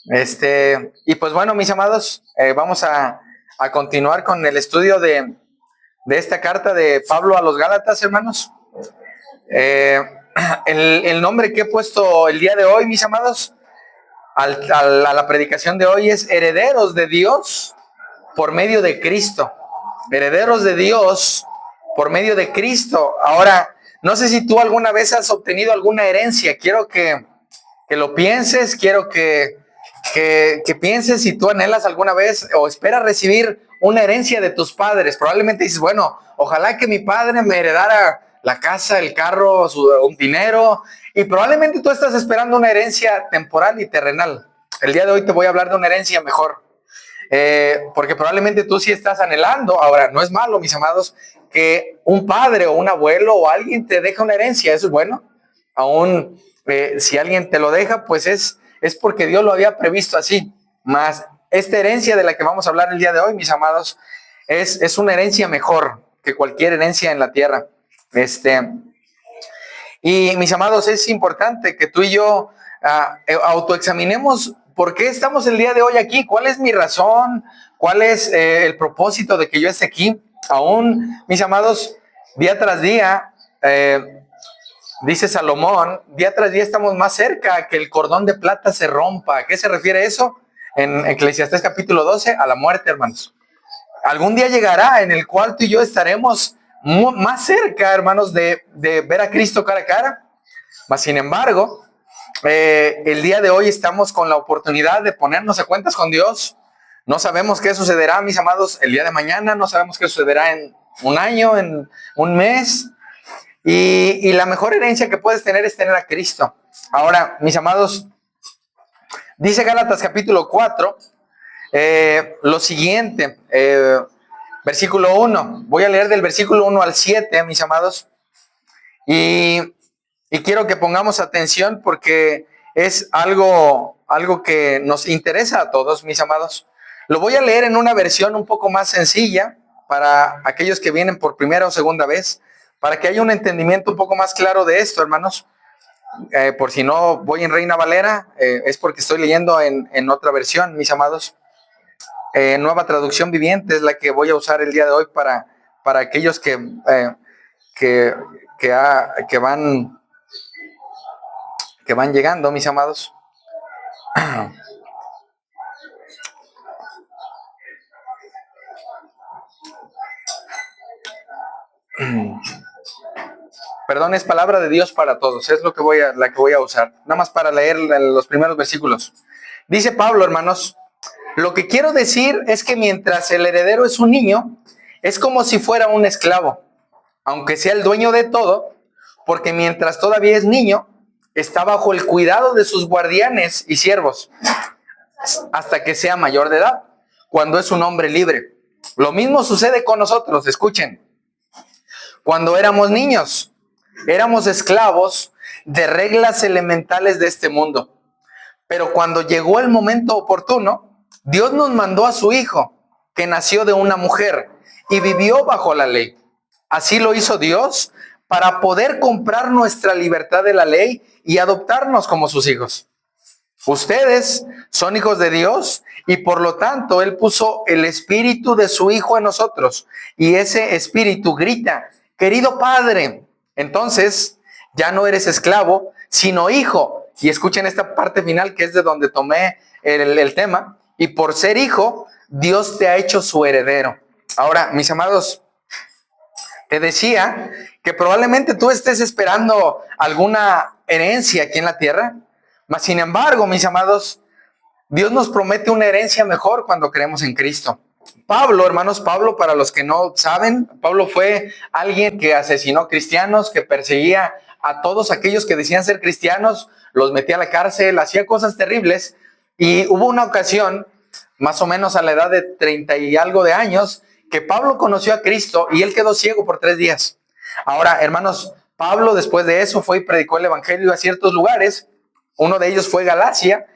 Y pues bueno, mis amados, vamos a continuar con el estudio de esta carta de Pablo a los Gálatas, hermanos. Eh, el nombre que he puesto el día de hoy, mis amados, a la predicación de hoy es herederos de Dios por medio de Cristo. Herederos de Dios por medio de Cristo. Ahora, no sé si tú alguna vez has obtenido alguna herencia. Quiero que lo pienses, quiero que pienses si tú anhelas alguna vez o esperas recibir una herencia de tus padres. Probablemente dices, bueno, ojalá que mi padre me heredara la casa, el carro, un dinero, y probablemente tú estás esperando una herencia temporal y terrenal. El día de hoy te voy a hablar de una herencia mejor, porque probablemente tú sí estás anhelando. Ahora, no es malo, mis amados, que un padre o un abuelo o alguien te deje una herencia, eso es bueno. Aún si alguien te lo deja, pues es porque Dios lo había previsto así. Más esta herencia de la que vamos a hablar el día de hoy, mis amados, es una herencia mejor que cualquier herencia en la tierra. Y mis amados, es importante que tú y yo autoexaminemos por qué estamos el día de hoy aquí, cuál es mi razón, cuál es el propósito de que yo esté aquí. Aún, mis amados, día tras día, dice Salomón, día tras día estamos más cerca que el cordón de plata se rompa. ¿A qué se refiere eso? En Eclesiastés capítulo 12, a la muerte, hermanos. Algún día llegará en el cual tú y yo estaremos más cerca, hermanos, de ver a Cristo cara a cara. Mas, sin embargo, el día de hoy estamos con la oportunidad de ponernos a cuentas con Dios. No sabemos qué sucederá, mis amados, el día de mañana. No sabemos qué sucederá en un año, en un mes. Y la mejor herencia que puedes tener es tener a Cristo. Ahora, mis amados, dice Gálatas capítulo 4, lo siguiente, versículo 1. Voy a leer del versículo 1 al 7, mis amados. Y quiero que pongamos atención porque es algo que nos interesa a todos, mis amados. Lo voy a leer en una versión un poco más sencilla para aquellos que vienen por primera o segunda vez, para que haya un entendimiento un poco más claro de esto, hermanos. Por si no voy en Reina Valera, es porque estoy leyendo en otra versión, mis amados. Nueva Traducción Viviente es la que voy a usar el día de hoy para aquellos que, que van llegando, mis amados. Perdón, es palabra de Dios para todos, es la que voy a usar, nada más para leer los primeros versículos. Dice Pablo, hermanos, lo que quiero decir es que mientras el heredero es un niño, es como si fuera un esclavo, aunque sea el dueño de todo, porque mientras todavía es niño, está bajo el cuidado de sus guardianes y siervos, hasta que sea mayor de edad, cuando es un hombre libre. Lo mismo sucede con nosotros, escuchen. Cuando éramos niños, éramos esclavos de reglas elementales de este mundo. Pero cuando llegó el momento oportuno, Dios nos mandó a su Hijo, que nació de una mujer y vivió bajo la ley. Así lo hizo Dios para poder comprar nuestra libertad de la ley y adoptarnos como sus hijos. Ustedes son hijos de Dios y por lo tanto Él puso el espíritu de su Hijo en nosotros y ese espíritu grita, querido Padre. Entonces ya no eres esclavo, sino hijo. Y escuchen esta parte final que es de donde tomé el tema. Y por ser hijo, Dios te ha hecho su heredero. Ahora, mis amados, te decía que probablemente tú estés esperando alguna herencia aquí en la tierra. Mas, sin embargo, mis amados, Dios nos promete una herencia mejor cuando creemos en Cristo. Pablo, hermanos, Pablo, para los que no saben, Pablo fue alguien que asesinó cristianos, que perseguía a todos aquellos que decían ser cristianos, los metía a la cárcel, hacía cosas terribles. Y hubo una ocasión, más o menos a la edad de 30 y algo de años, que Pablo conoció a Cristo y él quedó ciego por 3 días. Ahora, hermanos, Pablo después de eso fue y predicó el evangelio a ciertos lugares. Uno de ellos fue Galacia.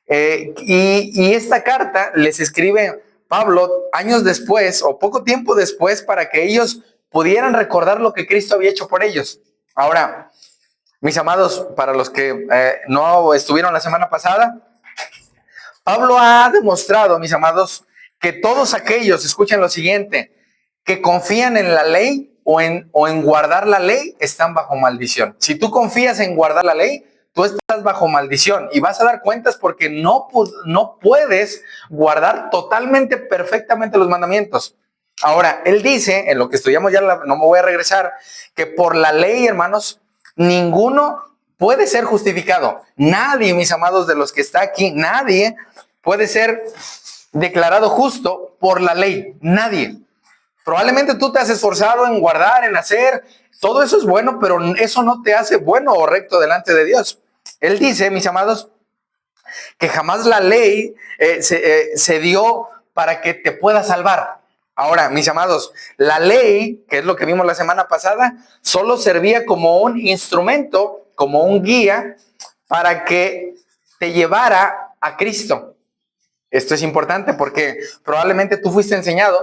Y esta carta les escribe Pablo años después o poco tiempo después para que ellos pudieran recordar lo que Cristo había hecho por ellos. Ahora, mis amados, para los que no estuvieron la semana pasada, Pablo ha demostrado, mis amados, que todos aquellos, escuchen lo siguiente, que confían en la ley o en guardar la ley, están bajo maldición. Si tú confías en guardar la ley, tú estás bajo maldición y vas a dar cuentas porque no puedes guardar totalmente, perfectamente los mandamientos. Ahora, él dice, en lo que estudiamos ya, no me voy a regresar, que por la ley, hermanos, ninguno puede ser justificado. Nadie, mis amados, de los que está aquí, nadie puede ser declarado justo por la ley. Nadie. Probablemente tú te has esforzado en guardar, en hacer, todo eso es bueno, pero eso no te hace bueno o recto delante de Dios. Él dice, mis amados, que jamás la ley se dio para que te pueda salvar. Ahora, mis amados, la ley, que es lo que vimos la semana pasada, solo servía como un instrumento, como un guía, para que te llevara a Cristo. Esto es importante porque probablemente tú fuiste enseñado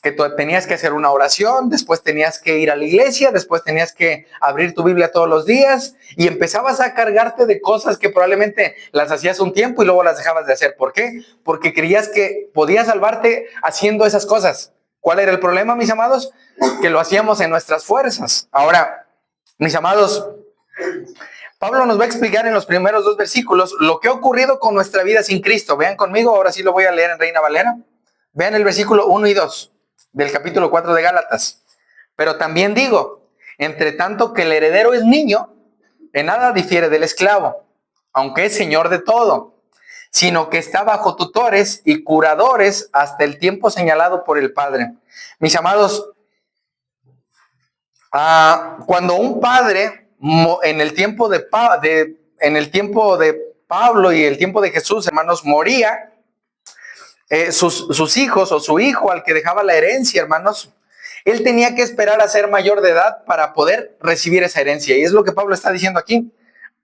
que tú tenías que hacer una oración, después tenías que ir a la iglesia, después tenías que abrir tu Biblia todos los días y empezabas a cargarte de cosas que probablemente las hacías un tiempo y luego las dejabas de hacer. ¿Por qué? Porque creías que podías salvarte haciendo esas cosas. ¿Cuál era el problema, mis amados? Que lo hacíamos en nuestras fuerzas. Ahora, mis amados, Pablo nos va a explicar en los primeros 2 versículos lo que ha ocurrido con nuestra vida sin Cristo. Vean conmigo, ahora sí lo voy a leer en Reina Valera. Vean el versículo 1 y 2 del capítulo 4 de Gálatas. Pero también digo, entre tanto que el heredero es niño, en nada difiere del esclavo, aunque es señor de todo, sino que está bajo tutores y curadores hasta el tiempo señalado por el Padre. Mis amados, cuando un padre en el tiempo de Pablo y el tiempo de Jesús, hermanos, moría, sus hijos o su hijo al que dejaba la herencia, hermanos, él tenía que esperar a ser mayor de edad para poder recibir esa herencia. Y es lo que Pablo está diciendo aquí.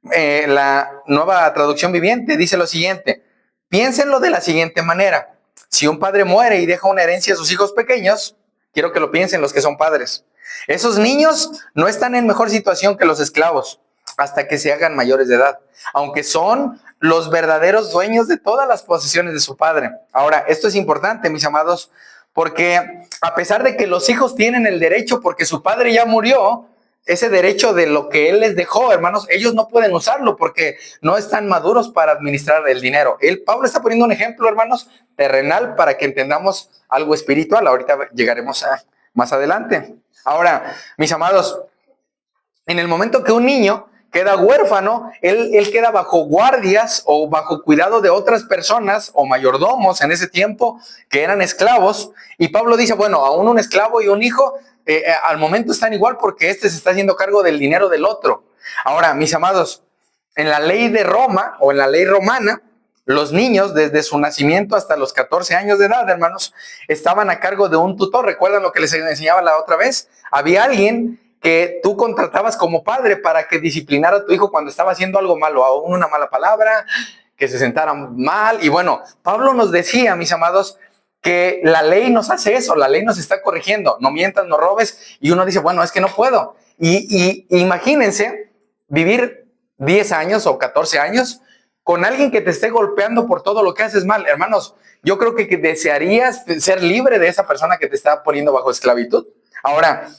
La Nueva Traducción Viviente dice lo siguiente: piénsenlo de la siguiente manera. Si un padre muere y deja una herencia a sus hijos pequeños, quiero que lo piensen los que son padres. Esos niños no están en mejor situación que los esclavos hasta que se hagan mayores de edad, aunque son los verdaderos dueños de todas las posesiones de su padre. Ahora, esto es importante, mis amados, porque a pesar de que los hijos tienen el derecho, porque su padre ya murió, ese derecho de lo que él les dejó, hermanos, ellos no pueden usarlo porque no están maduros para administrar el dinero. Pablo está poniendo un ejemplo, hermanos, terrenal para que entendamos algo espiritual. Ahorita llegaremos más adelante. Ahora, mis amados, en el momento que un niño queda huérfano, él queda bajo guardias o bajo cuidado de otras personas o mayordomos en ese tiempo que eran esclavos. Y Pablo dice, bueno, aún un esclavo y un hijo al momento están igual porque este se está haciendo cargo del dinero del otro. Ahora, mis amados, en la ley de Roma o en la ley romana, los niños desde su nacimiento hasta los 14 años de edad, hermanos, estaban a cargo de un tutor. ¿Recuerdan lo que les enseñaba la otra vez? Había alguien que tú contratabas como padre para que disciplinara a tu hijo cuando estaba haciendo algo malo, aún una mala palabra, que se sentara mal. Y bueno, Pablo nos decía, mis amados, que la ley nos hace eso, la ley nos está corrigiendo, no mientas, no robes, y uno dice, bueno, es que no puedo. Y imagínense vivir 10 años o 14 años con alguien que te esté golpeando por todo lo que haces mal. Hermanos, yo creo que desearías ser libre de esa persona que te está poniendo bajo esclavitud. Ahora,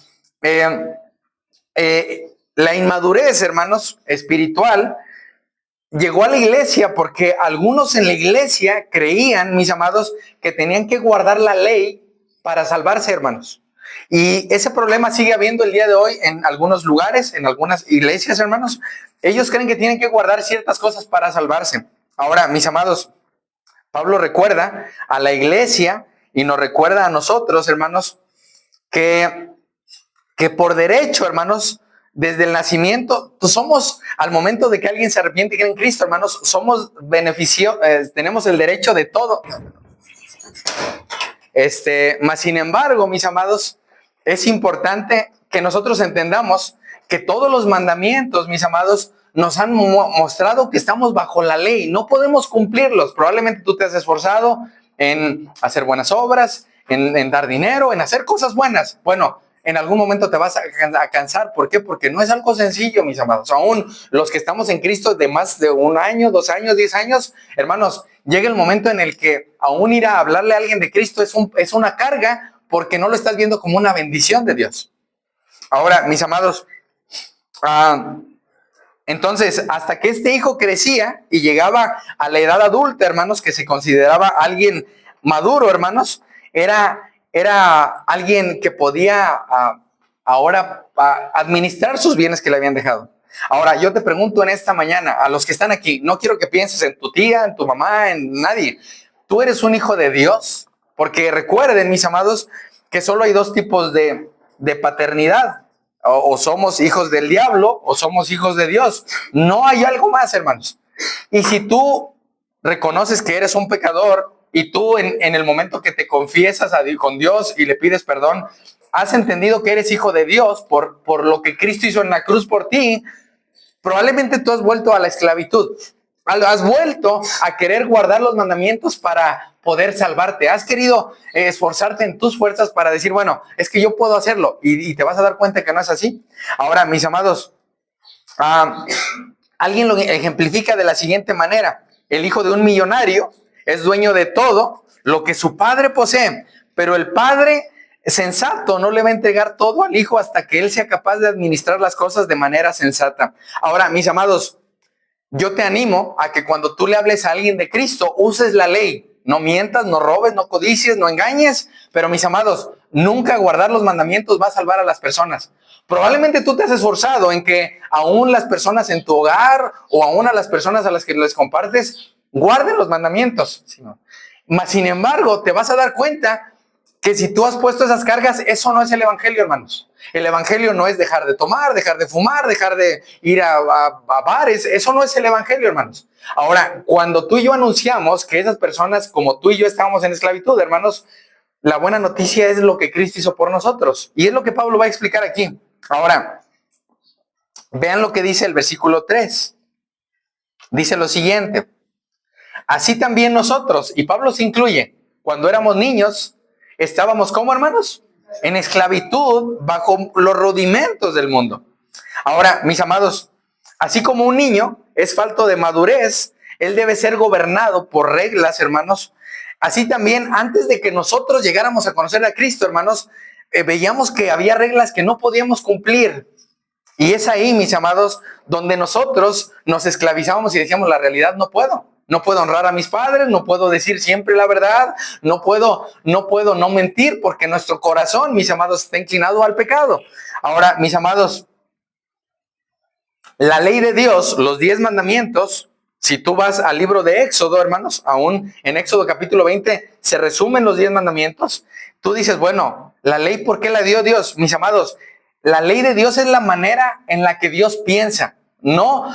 la inmadurez, hermanos, espiritual, llegó a la iglesia porque algunos en la iglesia creían, mis amados, que tenían que guardar la ley para salvarse, hermanos. Y ese problema sigue habiendo el día de hoy en algunos lugares, en algunas iglesias, hermanos. Ellos creen que tienen que guardar ciertas cosas para salvarse. Ahora, mis amados, Pablo recuerda a la iglesia y nos recuerda a nosotros, hermanos, que por derecho, hermanos, desde el nacimiento, pues somos, al momento de que alguien se arrepiente y cree en Cristo, hermanos, somos tenemos el derecho de todo. Mas sin embargo, mis amados, es importante que nosotros entendamos que todos los mandamientos, mis amados, nos han mostrado que estamos bajo la ley, no podemos cumplirlos. Probablemente tú te has esforzado en hacer buenas obras, en dar dinero, en hacer cosas buenas. Bueno, en algún momento te vas a cansar. ¿Por qué? Porque no es algo sencillo, mis amados. Aún los que estamos en Cristo de más de 1 año, 2 años, 10 años, hermanos, llega el momento en el que aún ir a hablarle a alguien de Cristo es una carga, porque no lo estás viendo como una bendición de Dios. Ahora, mis amados, entonces, hasta que este hijo crecía y llegaba a la edad adulta, hermanos, que se consideraba alguien maduro, hermanos, era alguien que podía ahora administrar sus bienes que le habían dejado. Ahora, yo te pregunto en esta mañana, a los que están aquí, no quiero que pienses en tu tía, en tu mamá, en nadie. ¿Tú eres un hijo de Dios? Porque recuerden, mis amados, que solo hay 2 tipos de paternidad. O somos hijos del diablo o somos hijos de Dios. No hay algo más, hermanos. Y si tú reconoces que eres un pecador y tú en el momento que te confiesas con Dios y le pides perdón, has entendido que eres hijo de Dios por lo que Cristo hizo en la cruz por ti, probablemente tú has vuelto a la esclavitud. Has vuelto a querer guardar los mandamientos para poder salvarte. Has querido esforzarte en tus fuerzas para decir, bueno, es que yo puedo hacerlo. Y te vas a dar cuenta que no es así. Ahora, mis amados, alguien lo ejemplifica de la siguiente manera. El hijo de un millonario es dueño de todo lo que su padre posee, pero el padre sensato no le va a entregar todo al hijo hasta que él sea capaz de administrar las cosas de manera sensata. Ahora, mis amados, yo te animo a que cuando tú le hables a alguien de Cristo, uses la ley. No mientas, no robes, no codicies, no engañes. Pero mis amados, nunca guardar los mandamientos va a salvar a las personas. Probablemente tú te has esforzado en que aún las personas en tu hogar o aún a las personas a las que les compartes guarden los mandamientos. Mas, sin embargo, te vas a dar cuenta que si tú has puesto esas cargas, eso no es el evangelio, hermanos. El evangelio no es dejar de tomar, dejar de fumar, dejar de ir a bares. Eso no es el evangelio, hermanos. Ahora, cuando tú y yo anunciamos que esas personas como tú y yo estábamos en esclavitud, hermanos, la buena noticia es lo que Cristo hizo por nosotros. Y es lo que Pablo va a explicar aquí. Ahora, vean lo que dice el versículo 3. Dice lo siguiente. Así también nosotros, y Pablo se incluye, cuando éramos niños, estábamos como hermanos, en esclavitud bajo los rudimentos del mundo. Ahora, mis amados, así como un niño es falto de madurez, él debe ser gobernado por reglas, hermanos. Así también, antes de que nosotros llegáramos a conocer a Cristo, hermanos, veíamos que había reglas que no podíamos cumplir. Y es ahí, mis amados, donde nosotros nos esclavizábamos y decíamos, la realidad no puedo. No puedo honrar a mis padres, no puedo decir siempre la verdad, no puedo no mentir, porque nuestro corazón, mis amados, está inclinado al pecado. Ahora, mis amados, la ley de Dios, los 10 mandamientos, si tú vas al libro de Éxodo, hermanos, aún en Éxodo capítulo 20, se resumen los 10 mandamientos. Tú dices, bueno, la ley, ¿por qué la dio Dios? Mis amados, la ley de Dios es la manera en la que Dios piensa. No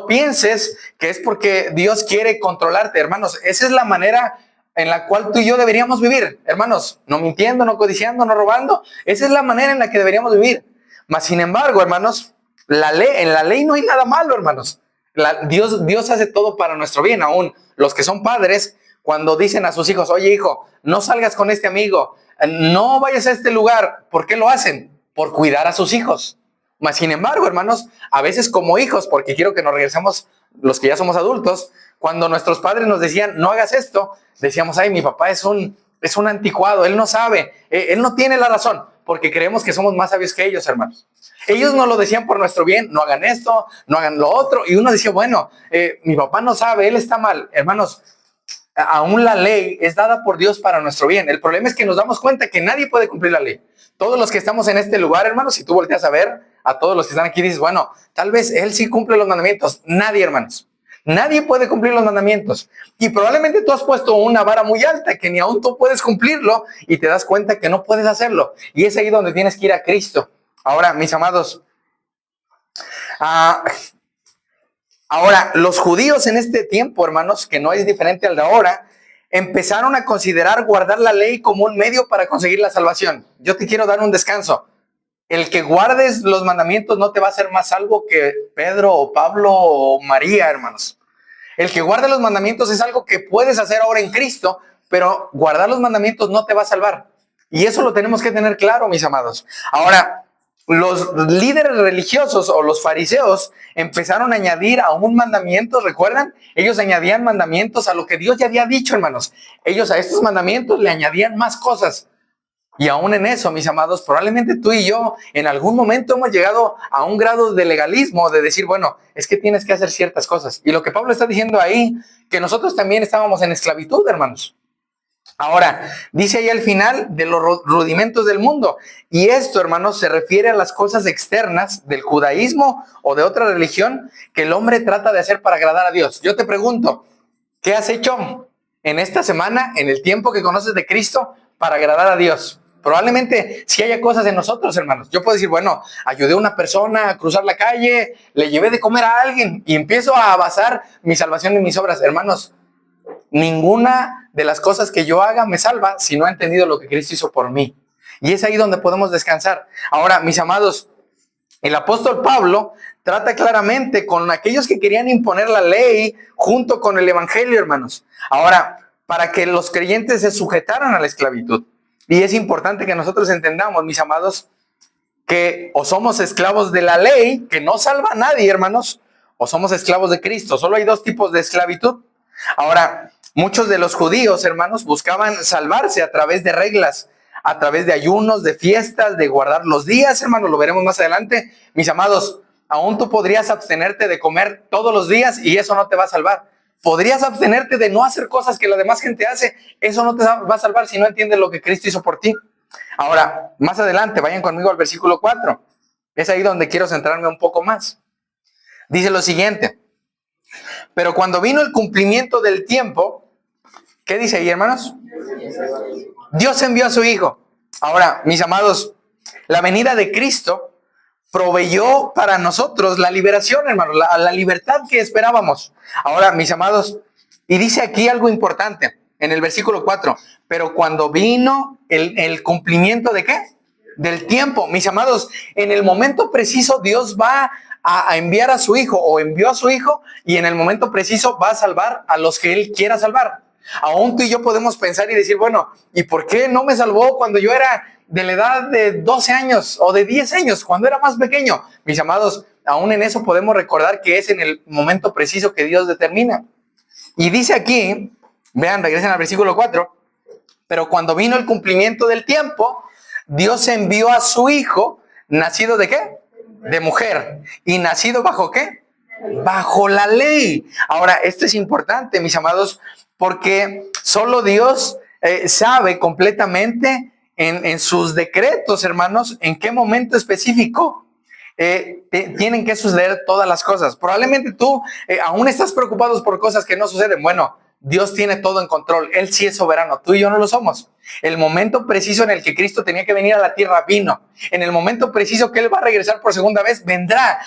pienses que es porque Dios quiere controlarte, hermanos. Esa es la manera en la cual tú y yo deberíamos vivir, hermanos. No mintiendo, no codiciando, no robando. Esa es la manera en la que deberíamos vivir. Mas, sin embargo, hermanos, en la ley no hay nada malo, hermanos. Dios hace todo para nuestro bien. Aún los que son padres, cuando dicen a sus hijos, oye hijo, no salgas con este amigo, no vayas a este lugar. ¿Por qué lo hacen? Por cuidar a sus hijos. Mas, sin embargo, hermanos, a veces como hijos, porque quiero que nos regresemos los que ya somos adultos, cuando nuestros padres nos decían, no hagas esto, decíamos, ay, mi papá es un anticuado, él no sabe, él no tiene la razón, porque creemos que somos más sabios que ellos, hermanos. Ellos nos lo decían por nuestro bien, no hagan esto, no hagan lo otro, y uno decía, bueno, mi papá no sabe, él está mal. Hermanos, aún la ley es dada por Dios para nuestro bien. El problema es que nos damos cuenta que nadie puede cumplir la ley. Todos los que estamos en este lugar, hermanos, si tú volteas a ver a todos los que están aquí, dices, bueno, tal vez él sí cumple los mandamientos. Nadie, hermanos. Nadie puede cumplir los mandamientos. Y probablemente tú has puesto una vara muy alta que ni aún tú puedes cumplirlo y te das cuenta que no puedes hacerlo. Y es ahí donde tienes que ir a Cristo. Ahora, mis amados, ahora, los judíos en este tiempo, hermanos, que no es diferente al de ahora, empezaron a considerar guardar la ley como un medio para conseguir la salvación. Yo te quiero dar un descanso. El que guardes los mandamientos no te va a hacer más salvo que Pedro o Pablo o María, hermanos. El que guarde los mandamientos es algo que puedes hacer ahora en Cristo, pero guardar los mandamientos no te va a salvar. Y eso lo tenemos que tener claro, mis amados. Ahora, los líderes religiosos o los fariseos empezaron a añadir aún mandamientos, ¿recuerdan? Ellos añadían mandamientos a lo que Dios ya había dicho, hermanos. Ellos a estos mandamientos le añadían más cosas. Y aún en eso, mis amados, probablemente tú y yo en algún momento hemos llegado a un grado de legalismo, de decir, bueno, es que tienes que hacer ciertas cosas. Y lo que Pablo está diciendo ahí, que nosotros también estábamos en esclavitud, hermanos. Ahora, dice ahí al final de los rudimentos del mundo. Y esto, hermanos, se refiere a las cosas externas del judaísmo o de otra religión que el hombre trata de hacer para agradar a Dios. Yo te pregunto, ¿qué has hecho en esta semana, en el tiempo que conoces de Cristo, para agradar a Dios? Probablemente sí haya cosas en nosotros, hermanos. Yo puedo decir, bueno, ayudé a una persona a cruzar la calle, le llevé de comer a alguien y empiezo a basar mi salvación en mis obras. Hermanos, ninguna de las cosas que yo haga me salva si no he entendido lo que Cristo hizo por mí. Y es ahí donde podemos descansar. Ahora, mis amados, el apóstol Pablo trata claramente con aquellos que querían imponer la ley junto con el evangelio, hermanos. Ahora, para que los creyentes se sujetaran a la esclavitud. Y es importante que nosotros entendamos, mis amados, que o somos esclavos de la ley, que no salva a nadie, hermanos, o somos esclavos de Cristo. Solo hay dos tipos de esclavitud. Ahora, muchos de los judíos, hermanos, buscaban salvarse a través de reglas, a través de ayunos, de fiestas, de guardar los días, hermanos, lo veremos más adelante. Mis amados, aún tú podrías abstenerte de comer todos los días y eso no te va a salvar. Podrías abstenerte de no hacer cosas que la demás gente hace, eso no te va a salvar si no entiendes lo que Cristo hizo por ti. Ahora, más adelante, vayan conmigo al versículo 4. Es ahí donde quiero centrarme un poco más. Dice lo siguiente: pero cuando vino el cumplimiento del tiempo, ¿qué dice ahí, hermanos? Dios envió a su Hijo. Ahora, mis amados, la venida de Cristo proveyó para nosotros la liberación, hermanos, la libertad que esperábamos. Ahora, mis amados, y dice aquí algo importante en el versículo 4, pero cuando vino el cumplimiento de ¿qué? Del tiempo, mis amados, en el momento preciso Dios va a enviar a su Hijo o envió a su Hijo y en el momento preciso va a salvar a los que Él quiera salvar. Aún tú y yo podemos pensar y decir, bueno, ¿y por qué no me salvó cuando yo era de la edad de 12 años o de 10 años, cuando era más pequeño? Mis amados, aún en eso podemos recordar que es en el momento preciso que Dios determina. Y dice aquí, vean, regresen al versículo 4, pero cuando vino el cumplimiento del tiempo, Dios envió a su Hijo, nacido ¿de qué? De mujer. ¿Y nacido bajo qué? Bajo la ley. Ahora, esto es importante, mis amados, porque solo Dios sabe completamente en sus decretos, hermanos, en qué momento específico tienen que suceder todas las cosas. Probablemente tú aún estás preocupado por cosas que no suceden. Bueno, Dios tiene todo en control. Él sí es soberano. Tú y yo no lo somos. El momento preciso en el que Cristo tenía que venir a la tierra vino. En el momento preciso que Él va a regresar por segunda vez, vendrá.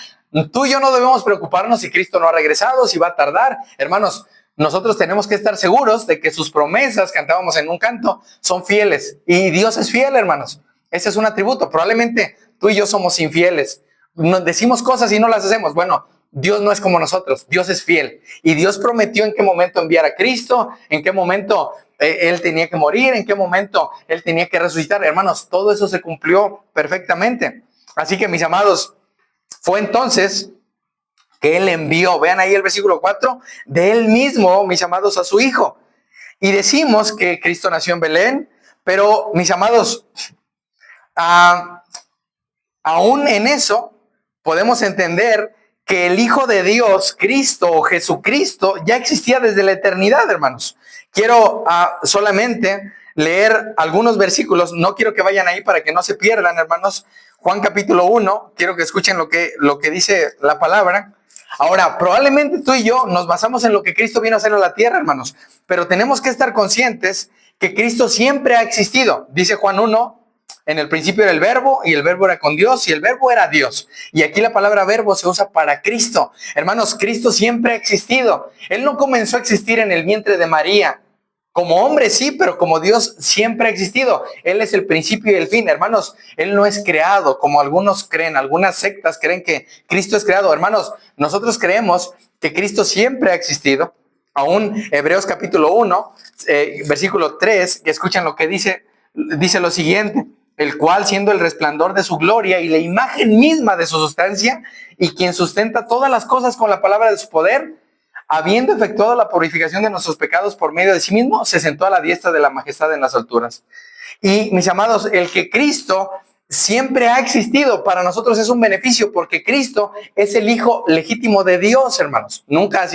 Tú y yo no debemos preocuparnos si Cristo no ha regresado, si va a tardar. Hermanos, nosotros tenemos que estar seguros de que sus promesas, cantábamos en un canto, son fieles. Y Dios es fiel, hermanos. Ese es un atributo. Probablemente tú y yo somos infieles. Nos decimos cosas y no las hacemos. Bueno, Dios no es como nosotros. Dios es fiel. Y Dios prometió en qué momento enviar a Cristo, en qué momento Él tenía que morir, en qué momento Él tenía que resucitar. Hermanos, todo eso se cumplió perfectamente. Así que, mis amados, fue entonces que Él envió, vean ahí el versículo 4, de Él mismo, mis amados, a su Hijo. Y decimos que Cristo nació en Belén, pero, mis amados, aún en eso podemos entender que el Hijo de Dios, Cristo o Jesucristo, ya existía desde la eternidad, hermanos. Quiero solamente leer algunos versículos, no quiero que vayan ahí para que no se pierdan, hermanos. Juan capítulo 1, quiero que escuchen lo que dice la palabra. Ahora, probablemente tú y yo nos basamos en lo que Cristo vino a hacer en la tierra, hermanos, pero tenemos que estar conscientes que Cristo siempre ha existido. Dice Juan 1, en el principio era el verbo y el verbo era con Dios y el verbo era Dios. Y aquí la palabra verbo se usa para Cristo. Hermanos, Cristo siempre ha existido. Él no comenzó a existir en el vientre de María. Como hombre sí, pero como Dios siempre ha existido. Él es el principio y el fin. Hermanos, Él no es creado como algunos creen. Algunas sectas creen que Cristo es creado. Hermanos, nosotros creemos que Cristo siempre ha existido. Aún Hebreos capítulo 1, versículo 3, que escuchan lo que dice dice lo siguiente: el cual, siendo el resplandor de su gloria y la imagen misma de su sustancia, y quien sustenta todas las cosas con la palabra de su poder, habiendo efectuado la purificación de nuestros pecados por medio de sí mismo, se sentó a la diestra de la majestad en las alturas. Y mis amados, el que Cristo siempre ha existido para nosotros es un beneficio, porque Cristo es el Hijo legítimo de Dios, hermanos. Nunca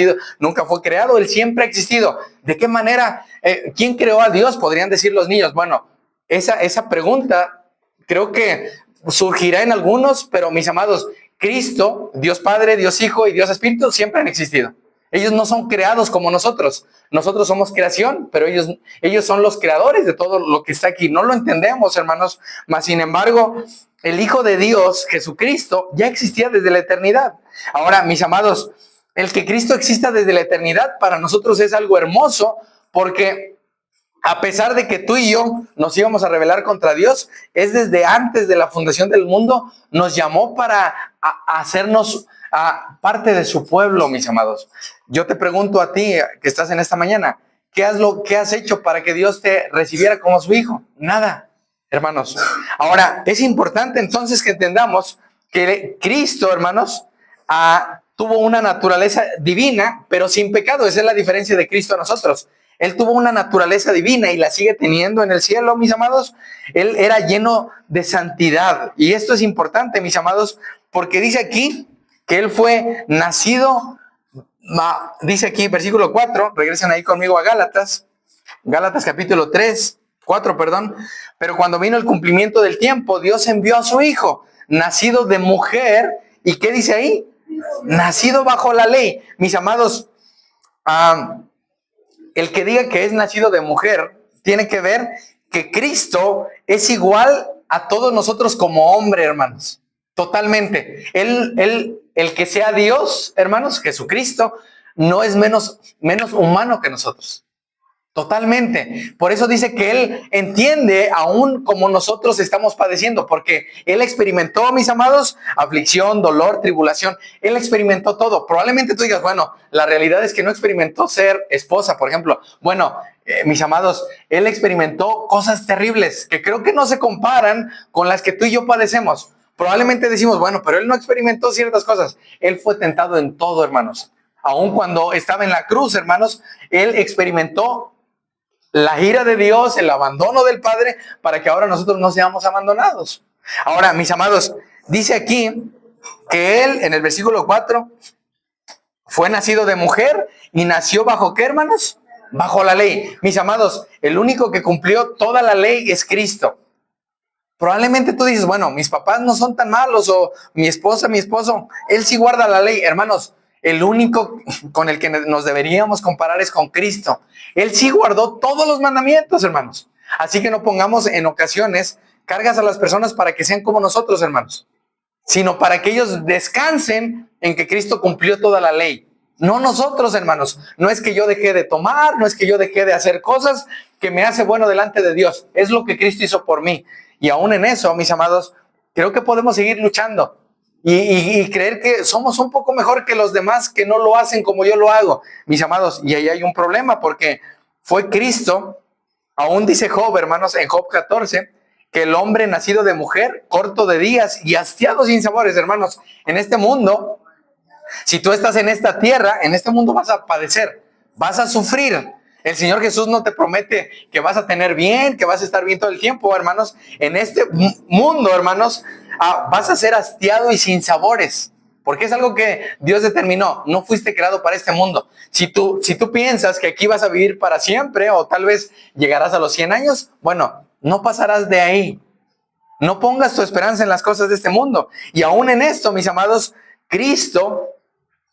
fue creado, Él siempre ha existido. ¿De qué manera? ¿Quién creó a Dios? Podrían decir los niños. Bueno, esa pregunta creo que surgirá en algunos, pero mis amados, Cristo, Dios Padre, Dios Hijo y Dios Espíritu siempre han existido. Ellos no son creados como nosotros. Nosotros somos creación, pero ellos son los creadores de todo lo que está aquí. No lo entendemos, hermanos, mas sin embargo, el Hijo de Dios, Jesucristo, ya existía desde la eternidad. Ahora, mis amados, el que Cristo exista desde la eternidad para nosotros es algo hermoso, porque a pesar de que tú y yo nos íbamos a rebelar contra Dios, es desde antes de la fundación del mundo, nos llamó para hacernos parte de su pueblo, mis amados. Yo te pregunto a ti que estás en esta mañana, ¿qué has hecho para que Dios te recibiera como su hijo? Nada, hermanos. Ahora, es importante entonces que entendamos que Cristo, hermanos, tuvo una naturaleza divina, pero sin pecado. Esa es la diferencia de Cristo a nosotros. Él tuvo una naturaleza divina y la sigue teniendo en el cielo, mis amados. Él era lleno de santidad. Y esto es importante, mis amados, porque dice aquí que Él fue nacido, dice aquí versículo 4, regresen ahí conmigo a Gálatas capítulo 4, perdón. Pero cuando vino el cumplimiento del tiempo, Dios envió a su Hijo, nacido de mujer. ¿Y qué dice ahí? Nacido bajo la ley. Mis amados, el que diga que es nacido de mujer tiene que ver que Cristo es igual a todos nosotros como hombre, hermanos. Totalmente. El que sea Dios, hermanos, Jesucristo, no es menos humano que nosotros. Totalmente. Por eso dice que Él entiende aún como nosotros estamos padeciendo, porque Él experimentó, mis amados, aflicción, dolor, tribulación. Él experimentó todo. Probablemente tú digas, bueno, la realidad es que no experimentó ser esposa, por ejemplo. Bueno, mis amados, Él experimentó cosas terribles que creo que no se comparan con las que tú y yo padecemos. Probablemente decimos, bueno, pero Él no experimentó ciertas cosas. Él fue tentado en todo, hermanos. Aún cuando estaba en la cruz, hermanos, Él experimentó la ira de Dios, el abandono del Padre, para que ahora nosotros no seamos abandonados. Ahora, mis amados, dice aquí que Él, en el versículo 4, fue nacido de mujer y nació bajo ¿qué, hermanos? Bajo la ley. Mis amados, el único que cumplió toda la ley es Cristo. Probablemente tú dices, bueno, mis papás no son tan malos, o mi esposa, mi esposo, él sí guarda la ley. Hermanos, el único con el que nos deberíamos comparar es con Cristo. Él sí guardó todos los mandamientos, hermanos. Así que no pongamos en ocasiones cargas a las personas para que sean como nosotros, hermanos, sino para que ellos descansen en que Cristo cumplió toda la ley. No nosotros, hermanos. No es que yo dejé de tomar, no es que yo dejé de hacer cosas que me hace bueno delante de Dios. Es lo que Cristo hizo por mí. Y aún en eso, mis amados, creo que podemos seguir luchando y creer que somos un poco mejor que los demás que no lo hacen como yo lo hago, mis amados. Y ahí hay un problema, porque fue Cristo, aún dice Job, hermanos, en Job 14, que el hombre nacido de mujer, corto de días y hastiado sin sabores, hermanos. En este mundo, si tú estás en esta tierra, en este mundo vas a padecer, vas a sufrir. El Señor Jesús no te promete que vas a tener bien, que vas a estar bien todo el tiempo, hermanos. En este mundo, hermanos, vas a ser hastiado y sin sabores, porque es algo que Dios determinó. No fuiste creado para este mundo. Si tú piensas que aquí vas a vivir para siempre, o tal vez llegarás a los 100 años, bueno, no pasarás de ahí. No pongas tu esperanza en las cosas de este mundo. Y aún en esto, mis amados, Cristo,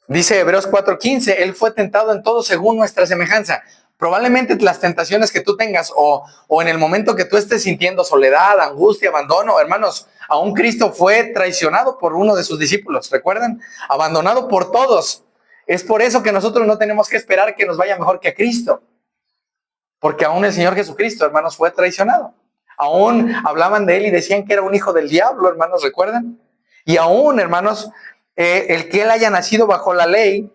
dice Hebreos 4:15, Él fue tentado en todo según nuestra semejanza. Probablemente las tentaciones que tú tengas, o en el momento que tú estés sintiendo soledad, angustia, abandono, hermanos, aún Cristo fue traicionado por uno de sus discípulos, ¿recuerdan? Abandonado por todos. Es por eso que nosotros no tenemos que esperar que nos vaya mejor que a Cristo, porque aún el Señor Jesucristo, hermanos, fue traicionado. Aún hablaban de Él y decían que era un hijo del diablo, hermanos, ¿recuerdan? Y aún, hermanos, el que Él haya nacido bajo la ley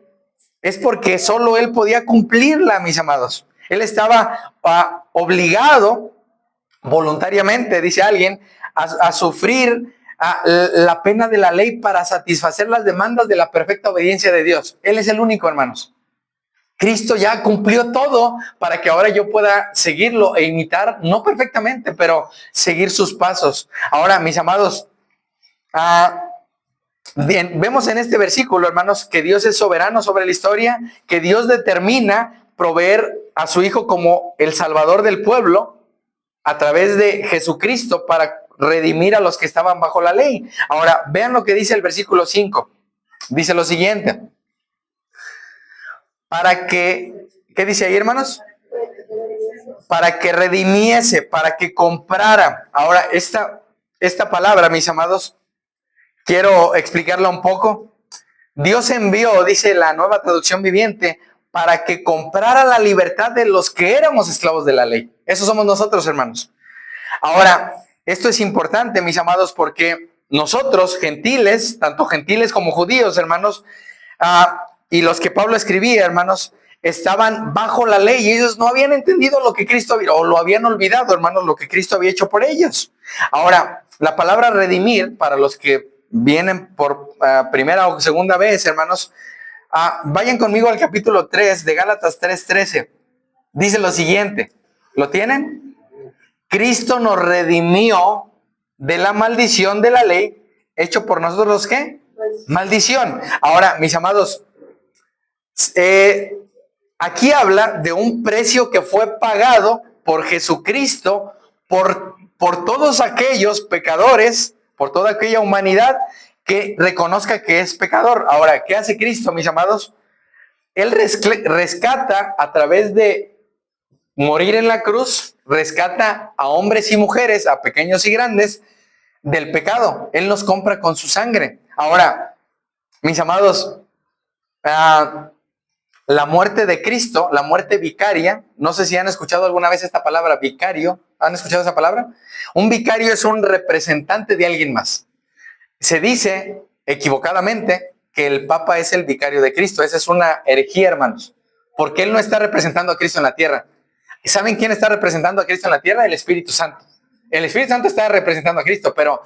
es porque solo Él podía cumplirla, mis amados. Él estaba obligado voluntariamente, dice alguien, a sufrir la pena de la ley para satisfacer las demandas de la perfecta obediencia de Dios. Él es el único, hermanos. Cristo ya cumplió todo para que ahora yo pueda seguirlo e imitar, no perfectamente, pero seguir sus pasos. Ahora, mis amados, bien, vemos en este versículo, hermanos, que Dios es soberano sobre la historia, que Dios determina proveer a su Hijo como el Salvador del pueblo a través de Jesucristo para redimir a los que estaban bajo la ley. Ahora, vean lo que dice el versículo 5. Dice lo siguiente. Para que, ¿qué dice ahí, hermanos? Para que redimiese, para que comprara. Ahora, esta palabra, mis amados, quiero explicarla un poco. Dios envió, dice la Nueva Traducción Viviente, para que comprara la libertad de los que éramos esclavos de la ley. Eso somos nosotros, hermanos. Ahora, esto es importante, mis amados, porque nosotros, gentiles, tanto gentiles como judíos, hermanos, y los que Pablo escribía, hermanos, estaban bajo la ley y ellos no habían entendido lo que Cristo había, o lo habían olvidado, hermanos, lo que Cristo había hecho por ellos. Ahora, la palabra redimir, para los que vienen por primera o segunda vez, hermanos, vayan conmigo al capítulo 3 de Gálatas 3:13. Dice lo siguiente, ¿lo tienen? Cristo nos redimió de la maldición de la ley, hecho por nosotros, ¿qué? Maldición. Ahora, mis amados, aquí habla de un precio que fue pagado por Jesucristo, por todos aquellos pecadores, por toda aquella humanidad que reconozca que es pecador. Ahora, ¿qué hace Cristo, mis amados? Él rescata a través de morir en la cruz, rescata a hombres y mujeres, a pequeños y grandes, del pecado. Él nos compra con su sangre. Ahora, mis amados, la muerte de Cristo, la muerte vicaria, no sé si han escuchado alguna vez esta palabra vicario. ¿Han escuchado esa palabra? Un vicario es un representante de alguien más. Se dice equivocadamente que el Papa es el vicario de Cristo. Esa es una herejía, hermanos, porque él no está representando a Cristo en la tierra. ¿Saben quién está representando a Cristo en la tierra? El Espíritu Santo. El Espíritu Santo está representando a Cristo, pero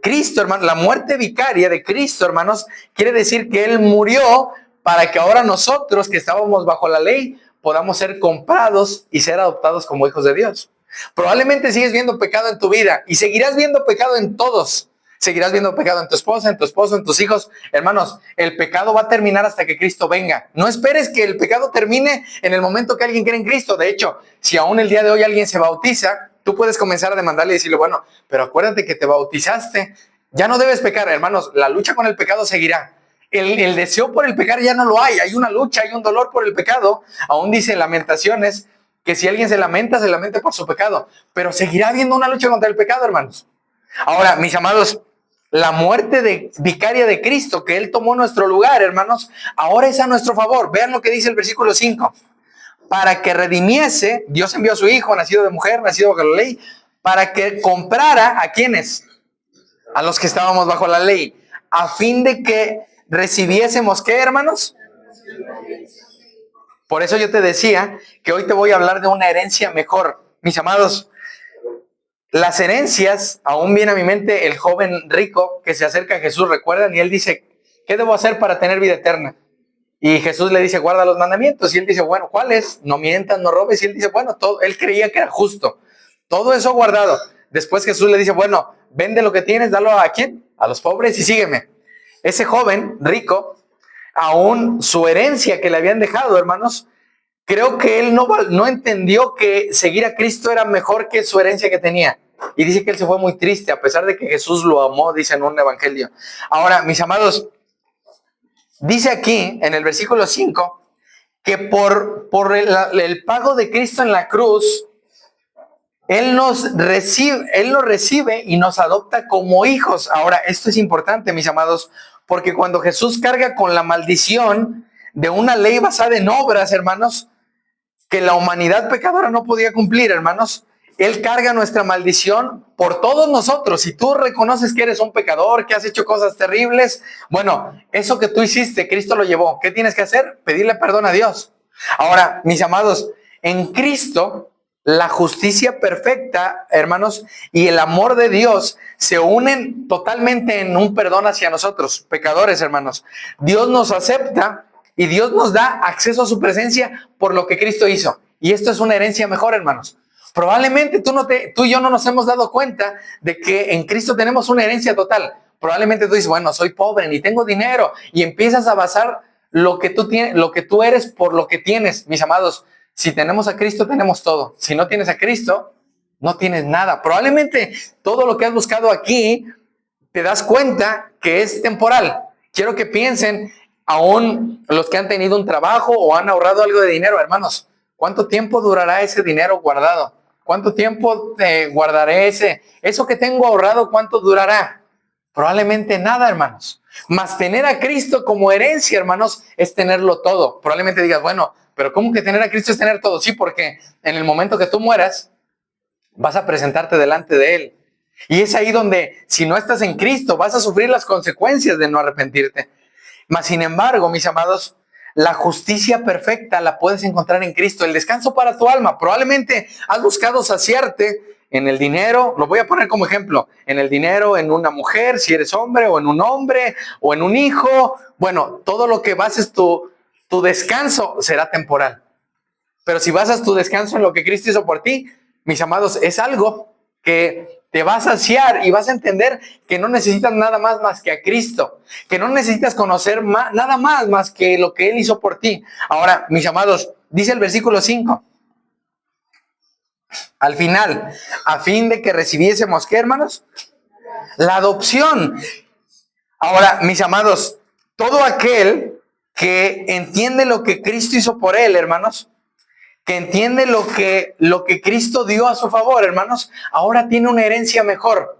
Cristo, hermanos, la muerte vicaria de Cristo, hermanos, quiere decir que Él murió para que ahora nosotros que estábamos bajo la ley podamos ser comprados y ser adoptados como hijos de Dios. Probablemente sigues viendo pecado en tu vida y seguirás viendo pecado en todos. Seguirás viendo pecado en tu esposa, en tu esposo, en tus hijos. Hermanos, el pecado va a terminar hasta que Cristo venga. No esperes que el pecado termine en el momento que alguien cree en Cristo. De hecho, si aún el día de hoy alguien se bautiza, tú puedes comenzar a demandarle y decirle, bueno, pero acuérdate que te bautizaste. Ya no debes pecar, hermanos. La lucha con el pecado seguirá. El deseo por el pecar ya no lo hay. Hay una lucha, hay un dolor por el pecado. Aún dice en Lamentaciones que si alguien se lamenta por su pecado. Pero seguirá habiendo una lucha contra el pecado, hermanos. Ahora, mis amados, la muerte vicaria de Cristo, que Él tomó nuestro lugar, hermanos, ahora es a nuestro favor. Vean lo que dice el versículo 5. Para que redimiese, Dios envió a su Hijo, nacido de mujer, nacido bajo la ley, para que comprara ¿a quiénes? A los que estábamos bajo la ley, a fin de que recibiésemos, ¿qué, hermanos? Por eso yo te decía que hoy te voy a hablar de una herencia mejor. Mis amados, las herencias, aún viene a mi mente el joven rico que se acerca a Jesús, ¿recuerdan? Y él dice, ¿qué debo hacer para tener vida eterna? Y Jesús le dice, guarda los mandamientos. Y él dice, bueno, ¿cuáles? No mientas, no robes. Y él dice, bueno, todo, él creía que era justo. Todo eso guardado. Después Jesús le dice, bueno, vende lo que tienes, dalo ¿a quién? A los pobres y sígueme. Ese joven rico, aún su herencia que le habían dejado, hermanos, creo que él no entendió que seguir a Cristo era mejor que su herencia que tenía. Y dice que él se fue muy triste, a pesar de que Jesús lo amó, dice en un evangelio. Ahora, mis amados, dice aquí en el versículo 5 que por el pago de Cristo en la cruz, Él nos recibe y nos adopta como hijos. Ahora, esto es importante, mis amados, porque cuando Jesús carga con la maldición de una ley basada en obras, hermanos, que la humanidad pecadora no podía cumplir, hermanos, Él carga nuestra maldición por todos nosotros. Si tú reconoces que eres un pecador, que has hecho cosas terribles, bueno, eso que tú hiciste, Cristo lo llevó. ¿Qué tienes que hacer? Pedirle perdón a Dios. Ahora, mis amados, en Cristo, la justicia perfecta, hermanos, y el amor de Dios se unen totalmente en un perdón hacia nosotros, pecadores, hermanos. Dios nos acepta y Dios nos da acceso a su presencia por lo que Cristo hizo. Y esto es una herencia mejor, hermanos. Probablemente tú y yo no nos hemos dado cuenta de que en Cristo tenemos una herencia total. Probablemente tú dices, bueno, soy pobre, ni tengo dinero, y empiezas a basar lo que tú tienes, lo que tú eres por lo que tienes, mis amados. Si tenemos a Cristo, tenemos todo. Si no tienes a Cristo, no tienes nada. Probablemente todo lo que has buscado aquí, te das cuenta que es temporal. Quiero que piensen, aún los que han tenido un trabajo o han ahorrado algo de dinero, hermanos, ¿cuánto tiempo durará ese dinero guardado? ¿Cuánto tiempo guardaré eso que tengo ahorrado? ¿Cuánto durará? Probablemente nada, hermanos. Mas tener a Cristo como herencia, hermanos, es tenerlo todo. Probablemente digas, bueno, pero ¿cómo que tener a Cristo es tener todo? Sí, porque en el momento que tú mueras, vas a presentarte delante de Él. Y es ahí donde, si no estás en Cristo, vas a sufrir las consecuencias de no arrepentirte. Mas, sin embargo, mis amados, la justicia perfecta la puedes encontrar en Cristo. El descanso para tu alma. Probablemente has buscado saciarte en el dinero, lo voy a poner como ejemplo, en el dinero, en una mujer, si eres hombre, o en un hombre, o en un hijo. Bueno, todo lo que bases tu descanso será temporal. Pero si basas tu descanso en lo que Cristo hizo por ti, mis amados, es algo que te va a saciar y vas a entender que no necesitas nada más que a Cristo, que no necesitas conocer nada más que lo que Él hizo por ti. Ahora, mis amados, dice el versículo 5. Al final, a fin de que recibiésemos, ¿qué, hermanos? La adopción. Ahora, mis amados, todo aquel que entiende lo que Cristo hizo por él, hermanos, que entiende lo que Cristo dio a su favor, hermanos, ahora tiene una herencia mejor.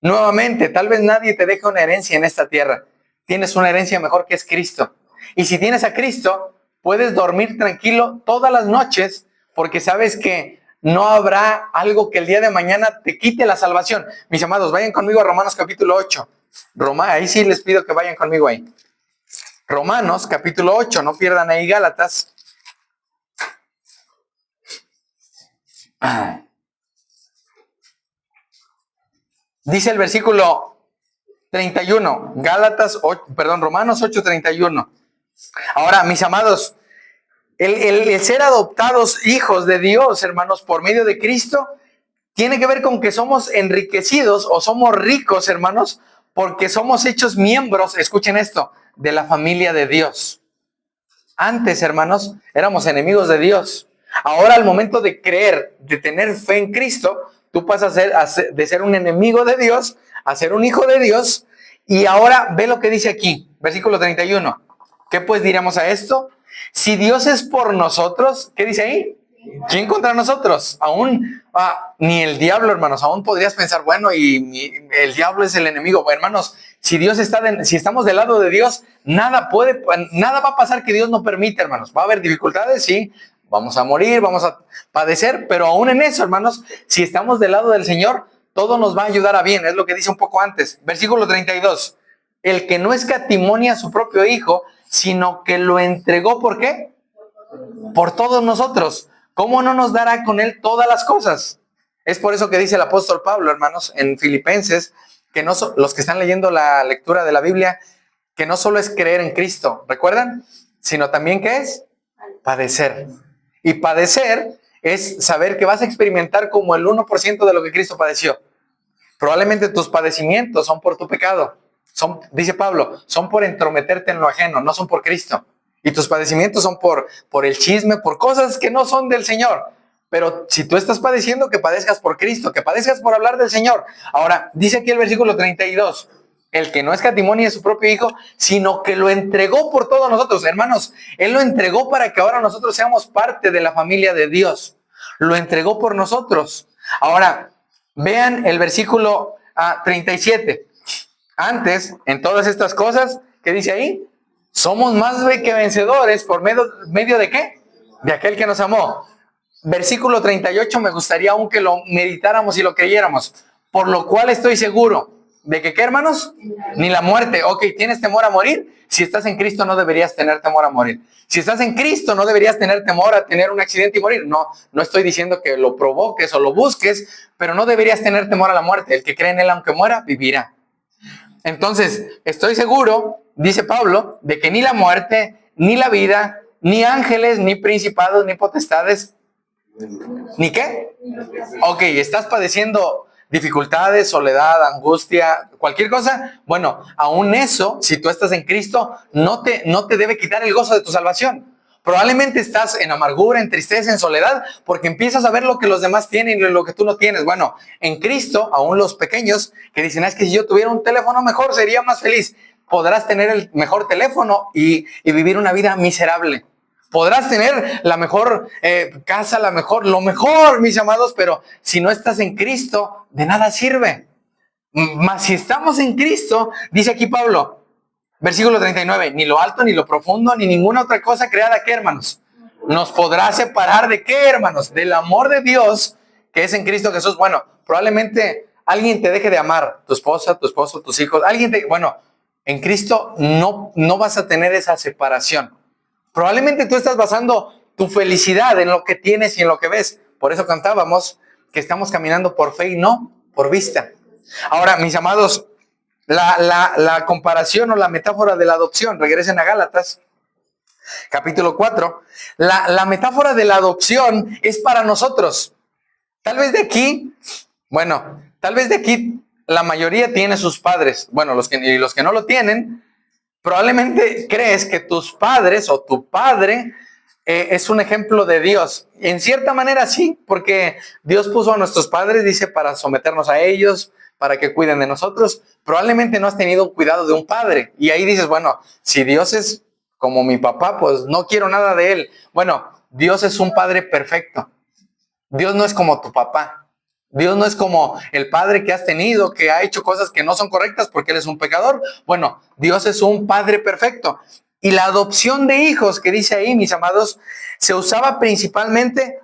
Nuevamente, tal vez nadie te deje una herencia en esta tierra. Tienes una herencia mejor que es Cristo. Y si tienes a Cristo, puedes dormir tranquilo todas las noches porque sabes que no habrá algo que el día de mañana te quite la salvación. Mis amados, vayan conmigo a Romanos capítulo 8. Ahí sí les pido que vayan conmigo ahí. Romanos capítulo 8, no pierdan ahí Gálatas. Dice el versículo 31, Romanos 8, 31. Ahora, mis amados, el ser adoptados hijos de Dios, hermanos, por medio de Cristo, tiene que ver con que somos enriquecidos o somos ricos, hermanos, porque somos hechos miembros, escuchen esto, de la familia de Dios. Antes, hermanos, éramos enemigos de Dios. Ahora, al momento de creer, de tener fe en Cristo, tú pasas de ser un enemigo de Dios a ser un hijo de Dios. Y ahora ve lo que dice aquí, versículo 31. ¿Qué pues diremos a esto? Si Dios es por nosotros, ¿qué dice ahí? ¿Quién contra nosotros? Aún ni el diablo, hermanos. Aún podrías pensar, bueno, y el diablo es el enemigo. Bueno, hermanos, si Dios si estamos del lado de Dios, nada va a pasar que Dios no permita, hermanos. Va a haber dificultades, sí. Vamos a morir, vamos a padecer, pero aún en eso, hermanos, si estamos del lado del Señor, todo nos va a ayudar a bien. Es lo que dice un poco antes. Versículo 32. El que no escatimonia a su propio hijo, sino que lo entregó, ¿por qué? Por todos nosotros. ¿Cómo no nos dará con él todas las cosas? Es por eso que dice el apóstol Pablo, hermanos, en Filipenses, que no los que están leyendo la lectura de la Biblia, que no solo es creer en Cristo, ¿recuerdan? Sino también, ¿qué es? Padecer. Y padecer es saber que vas a experimentar como el 1% de lo que Cristo padeció. Probablemente tus padecimientos son por tu pecado. Dice Pablo, son por entrometerte en lo ajeno, no son por Cristo. Y tus padecimientos son por el chisme, por cosas que no son del Señor. Pero si tú estás padeciendo, que padezcas por Cristo, que padezcas por hablar del Señor. Ahora, dice aquí el versículo 32, el que no escatimonia a su propio hijo, sino que lo entregó por todos nosotros. Hermanos, Él lo entregó para que ahora nosotros seamos parte de la familia de Dios. Lo entregó por nosotros. Ahora, vean el versículo 37. Antes, en todas estas cosas, ¿qué dice ahí? Somos más que vencedores por medio de ¿qué? De aquel que nos amó. Versículo 38, me gustaría aún que lo meditáramos y lo creyéramos. Por lo cual estoy seguro. ¿De que qué, hermanos? Ni la muerte. Ok, ¿tienes temor a morir? Si estás en Cristo no deberías tener temor a morir. Si estás en Cristo no deberías tener temor a tener un accidente y morir. No, no estoy diciendo que lo provoques o lo busques, pero no deberías tener temor a la muerte. El que cree en Él, aunque muera, vivirá. Entonces, estoy seguro, dice Pablo, de que ni la muerte, ni la vida, ni ángeles, ni principados, ni potestades, ¿ni qué? Ok, ¿estás padeciendo dificultades, soledad, angustia, cualquier cosa? Bueno, aún eso, si tú estás en Cristo, no te debe quitar el gozo de tu salvación. Probablemente estás en amargura, en tristeza, en soledad, porque empiezas a ver lo que los demás tienen y lo que tú no tienes. Bueno, en Cristo, aún los pequeños que dicen, es que si yo tuviera un teléfono mejor, sería más feliz. Podrás tener el mejor teléfono y vivir una vida miserable. Podrás tener la mejor casa, lo mejor, mis amados, pero si no estás en Cristo, de nada sirve. Mas si estamos en Cristo, dice aquí Pablo, versículo 39, ni lo alto, ni lo profundo, ni ninguna otra cosa creada, ¿qué, hermanos? Nos podrá separar de qué, hermanos? Del amor de Dios que es en Cristo Jesús. Bueno, probablemente alguien te deje de amar, tu esposa, tu esposo, tus hijos, bueno, en Cristo no vas a tener esa separación. Probablemente tú estás basando tu felicidad en lo que tienes y en lo que ves. Por eso cantábamos que estamos caminando por fe y no por vista. Ahora, mis amados, la comparación o la metáfora de la adopción, regresen a Gálatas, capítulo 4. La metáfora de la adopción es para nosotros. Tal vez de aquí la mayoría tiene sus padres. Bueno, los que no lo tienen, probablemente crees que tus padres o tu padre es un ejemplo de Dios. En cierta manera sí, porque Dios puso a nuestros padres, dice, para someternos a ellos, para que cuiden de nosotros. Probablemente no has tenido cuidado de un padre. Y ahí dices, bueno, si Dios es como mi papá, pues no quiero nada de él. Bueno, Dios es un padre perfecto. Dios no es como tu papá. Dios no es como el padre que has tenido, que ha hecho cosas que no son correctas porque él es un pecador. Bueno, Dios es un padre perfecto. Y la adopción de hijos, que dice ahí, mis amados, se usaba principalmente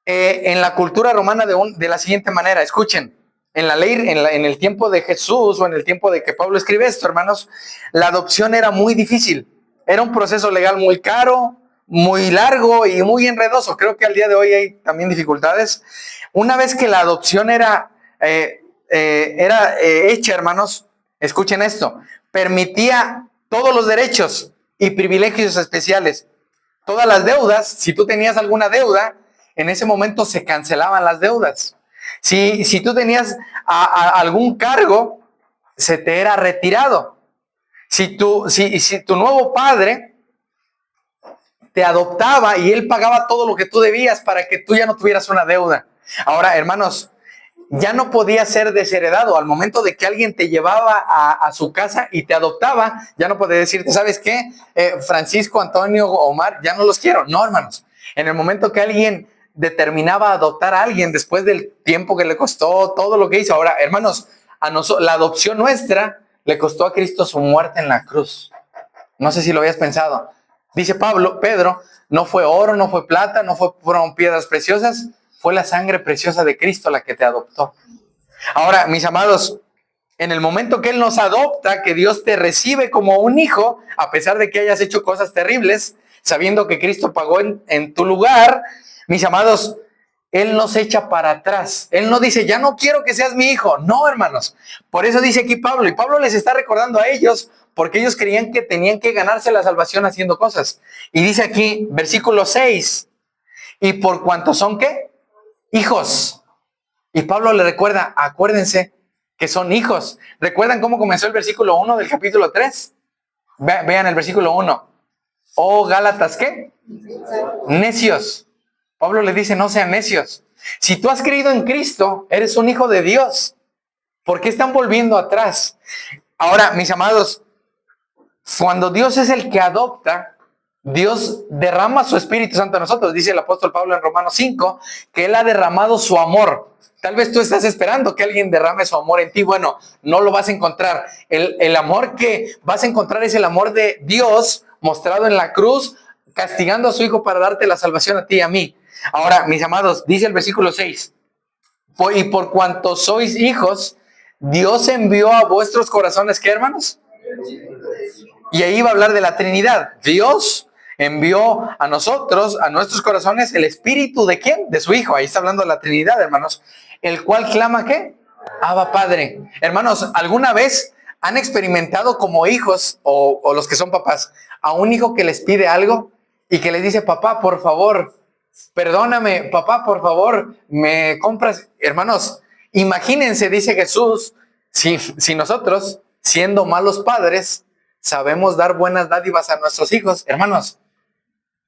en la cultura romana de la siguiente manera. Escuchen, en la ley, en el tiempo de Jesús o en el tiempo de que Pablo escribe esto, hermanos, la adopción era muy difícil. Era un proceso legal muy caro, muy largo y muy enredoso. Creo que al día de hoy hay también dificultades. Una vez que la adopción era hecha, hermanos, escuchen esto, permitía todos los derechos y privilegios especiales. Todas las deudas, si tú tenías alguna deuda, en ese momento se cancelaban las deudas. Si tú tenías algún cargo, se te era retirado. Si tu nuevo padre te adoptaba y él pagaba todo lo que tú debías para que tú ya no tuvieras una deuda. Ahora, hermanos, ya no podía ser desheredado. Al momento de que alguien te llevaba a su casa y te adoptaba, ya no podía decirte, ¿sabes qué? Francisco, Antonio, Omar, ya no los quiero. No, hermanos. En el momento que alguien determinaba adoptar a alguien después del tiempo que le costó, todo lo que hizo. Ahora, hermanos, la adopción nuestra le costó a Cristo su muerte en la cruz. No sé si lo habías pensado. Dice Pedro, no fue oro, no fue plata, fueron piedras preciosas, fue la sangre preciosa de Cristo la que te adoptó. Ahora, mis amados, en el momento que Él nos adopta, que Dios te recibe como un hijo, a pesar de que hayas hecho cosas terribles, sabiendo que Cristo pagó en tu lugar, mis amados, Él nos echa para atrás. Él no dice, ya no quiero que seas mi hijo. No, hermanos. Por eso dice aquí Pablo, y Pablo les está recordando a ellos, porque ellos creían que tenían que ganarse la salvación haciendo cosas. Y dice aquí, versículo 6, y por cuanto son, ¿qué? Hijos. Y Pablo le recuerda, acuérdense que son hijos. ¿Recuerdan cómo comenzó el versículo 1 del capítulo 3? Vean el versículo 1. Oh, Gálatas, ¿qué? Necios. Pablo le dice, no sean necios. Si tú has creído en Cristo, eres un hijo de Dios. ¿Por qué están volviendo atrás? Ahora, mis amados, cuando Dios es el que adopta, Dios derrama su Espíritu Santo en nosotros. Dice el apóstol Pablo en Romanos 5, que Él ha derramado su amor. Tal vez tú estás esperando que alguien derrame su amor en ti. Bueno, no lo vas a encontrar. El amor que vas a encontrar es el amor de Dios mostrado en la cruz, castigando a su Hijo para darte la salvación a ti y a mí. Ahora, mis amados, dice el versículo 6, y por cuanto sois hijos, Dios envió a vuestros corazones, ¿qué, hermanos? Y ahí va a hablar de la Trinidad. Dios envió a nosotros, a nuestros corazones, el Espíritu ¿de quién? De su Hijo. Ahí está hablando de la Trinidad, hermanos. El cual clama, ¿qué? Abba, Padre. Hermanos, ¿alguna vez han experimentado como hijos o los que son papás a un hijo que les pide algo y que les dice, papá, por favor, perdóname, papá, por favor, me compras? Hermanos, imagínense, dice Jesús, si nosotros, siendo malos padres, sabemos dar buenas dádivas a nuestros hijos, hermanos,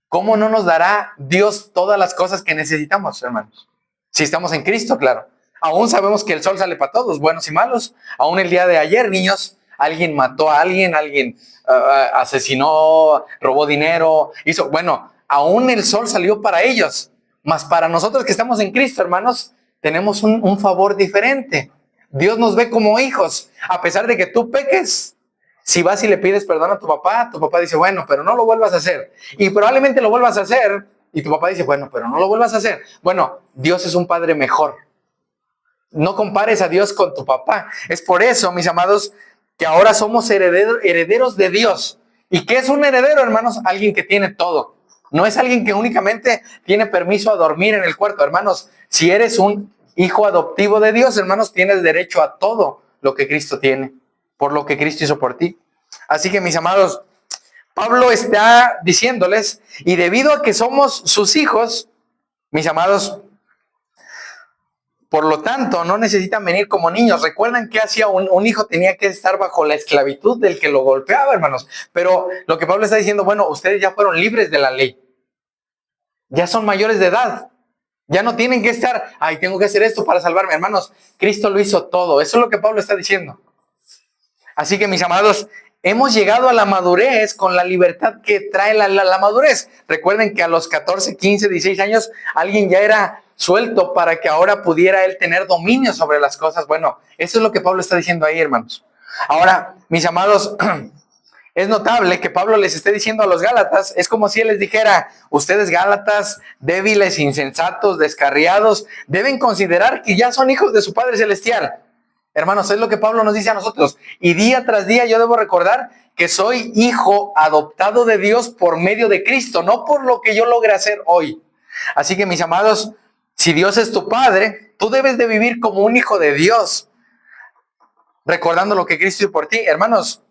¿cómo no nos dará Dios todas las cosas que necesitamos, hermanos? Si estamos en Cristo, claro. Aún sabemos que el sol sale para todos, buenos y malos. Aún el día de ayer, niños, alguien mató a alguien, asesinó, robó dinero, hizo, bueno, aún el sol salió para ellos. Mas para nosotros que estamos en Cristo, hermanos, tenemos un favor diferente. Dios nos ve como hijos, a pesar de que tú peques. Si vas y le pides perdón a tu papá dice, bueno, pero no lo vuelvas a hacer. Y probablemente lo vuelvas a hacer, y tu papá dice, bueno, pero no lo vuelvas a hacer. Bueno, Dios es un padre mejor. No compares a Dios con tu papá. Es por eso, mis amados, que ahora somos herederos de Dios. ¿Y qué es un heredero, hermanos? Alguien que tiene todo. No es alguien que únicamente tiene permiso a dormir en el cuarto. Hermanos, si eres un hijo adoptivo de Dios, hermanos, tienes derecho a todo lo que Cristo tiene, por lo que Cristo hizo por ti. Así que, mis amados, Pablo está diciéndoles, y debido a que somos sus hijos, mis amados, por lo tanto, no necesitan venir como niños. ¿Recuerdan qué hacía un hijo? Tenía que estar bajo la esclavitud del que lo golpeaba, hermanos. Pero lo que Pablo está diciendo, bueno, ustedes ya fueron libres de la ley. Ya son mayores de edad. Ya no tienen que estar, ay, tengo que hacer esto para salvarme. Hermanos, Cristo lo hizo todo. Eso es lo que Pablo está diciendo. Así que, mis amados, hemos llegado a la madurez con la libertad que trae la madurez. Recuerden que a los 14, 15, 16 años, alguien ya era suelto para que ahora pudiera él tener dominio sobre las cosas. Bueno, eso es lo que Pablo está diciendo ahí, hermanos. Ahora, mis amados, es notable que Pablo les esté diciendo a los Gálatas, es como si él les dijera, ustedes Gálatas, débiles, insensatos, descarriados, deben considerar que ya son hijos de su Padre Celestial. Hermanos, es lo que Pablo nos dice a nosotros. Y día tras día yo debo recordar que soy hijo adoptado de Dios por medio de Cristo, no por lo que yo logre hacer hoy. Así que, mis amados, si Dios es tu Padre, tú debes de vivir como un hijo de Dios, recordando lo que Cristo hizo por ti. Hermanos,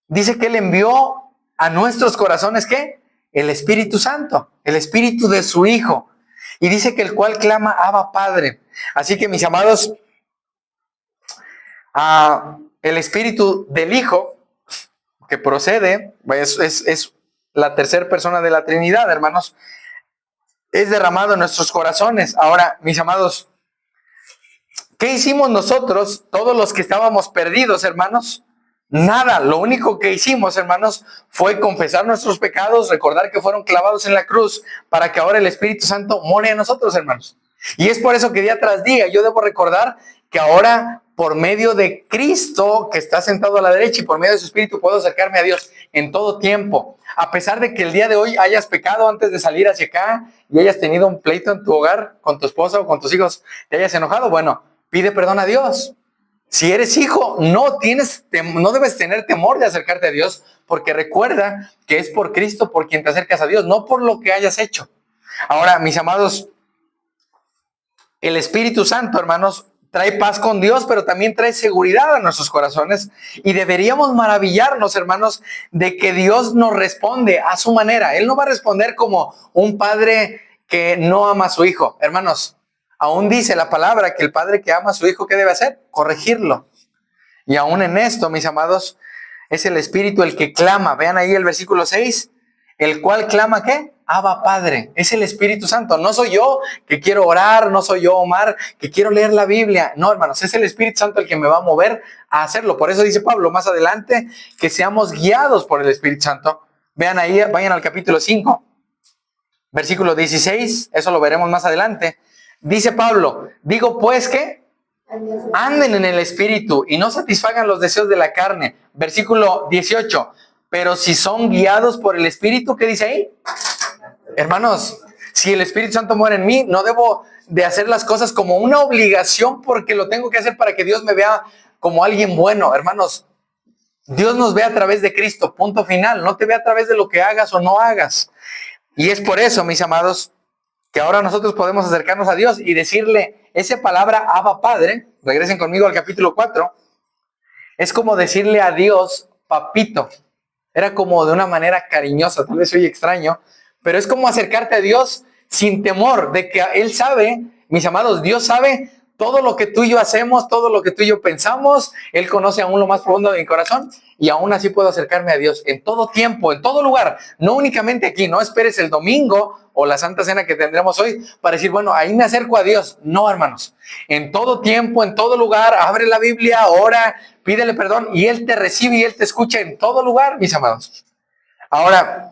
dice que Él envió a nuestros corazones, ¿qué? El Espíritu Santo, el Espíritu de su Hijo. Y dice que el cual clama, Abba, Padre. Así que, mis amados, el Espíritu del Hijo, que procede, es la tercera persona de la Trinidad, hermanos, es derramado en nuestros corazones. Ahora, mis amados, ¿qué hicimos nosotros, todos los que estábamos perdidos, hermanos? Nada, lo único que hicimos, hermanos, fue confesar nuestros pecados, recordar que fueron clavados en la cruz, para que ahora el Espíritu Santo more en nosotros, hermanos. Y es por eso que día tras día yo debo recordar que ahora, por medio de Cristo, que está sentado a la derecha, y por medio de su Espíritu, puedo acercarme a Dios en todo tiempo. A pesar de que el día de hoy hayas pecado antes de salir hacia acá y hayas tenido un pleito en tu hogar con tu esposa o con tus hijos, te hayas enojado, bueno, pide perdón a Dios. Si eres hijo, no debes tener temor de acercarte a Dios, porque recuerda que es por Cristo por quien te acercas a Dios, no por lo que hayas hecho. Ahora, mis amados, el Espíritu Santo, hermanos, trae paz con Dios, pero también trae seguridad a nuestros corazones. Y deberíamos maravillarnos, hermanos, de que Dios nos responde a su manera. Él no va a responder como un padre que no ama a su hijo. Hermanos, aún dice la palabra que el padre que ama a su hijo, ¿qué debe hacer? Corregirlo. Y aún en esto, mis amados, es el Espíritu el que clama. Vean ahí el versículo 6. El cual clama, ¿qué? Abba, Padre. Es el Espíritu Santo. No soy yo que quiero orar, no soy yo, Omar, que quiero leer la Biblia. No, hermanos, es el Espíritu Santo el que me va a mover a hacerlo. Por eso dice Pablo más adelante que seamos guiados por el Espíritu Santo. Vean ahí, vayan al capítulo 5, versículo 16. Eso lo veremos más adelante. Dice Pablo, digo pues que anden en el Espíritu y no satisfagan los deseos de la carne. Versículo 18. Pero si son guiados por el Espíritu, ¿qué dice ahí? Hermanos, si el Espíritu Santo mora en mí, no debo de hacer las cosas como una obligación porque lo tengo que hacer para que Dios me vea como alguien bueno. Hermanos, Dios nos ve a través de Cristo, punto final. No te ve a través de lo que hagas o no hagas. Y es por eso, mis amados, que ahora nosotros podemos acercarnos a Dios y decirle esa palabra Abba Padre. Regresen conmigo al capítulo 4. Es como decirle a Dios, papito. Era como de una manera cariñosa, tal vez soy extraño, pero es como acercarte a Dios sin temor de que Él sabe, mis amados, Dios sabe todo lo que tú y yo hacemos, todo lo que tú y yo pensamos. Él conoce aún lo más profundo de mi corazón y aún así puedo acercarme a Dios en todo tiempo, en todo lugar, no únicamente aquí. No esperes el domingo o la Santa Cena que tendremos hoy para decir, bueno, ahí me acerco a Dios. No, hermanos, en todo tiempo, en todo lugar, abre la Biblia, ora, pídele perdón y Él te recibe y Él te escucha en todo lugar, mis amados. Ahora,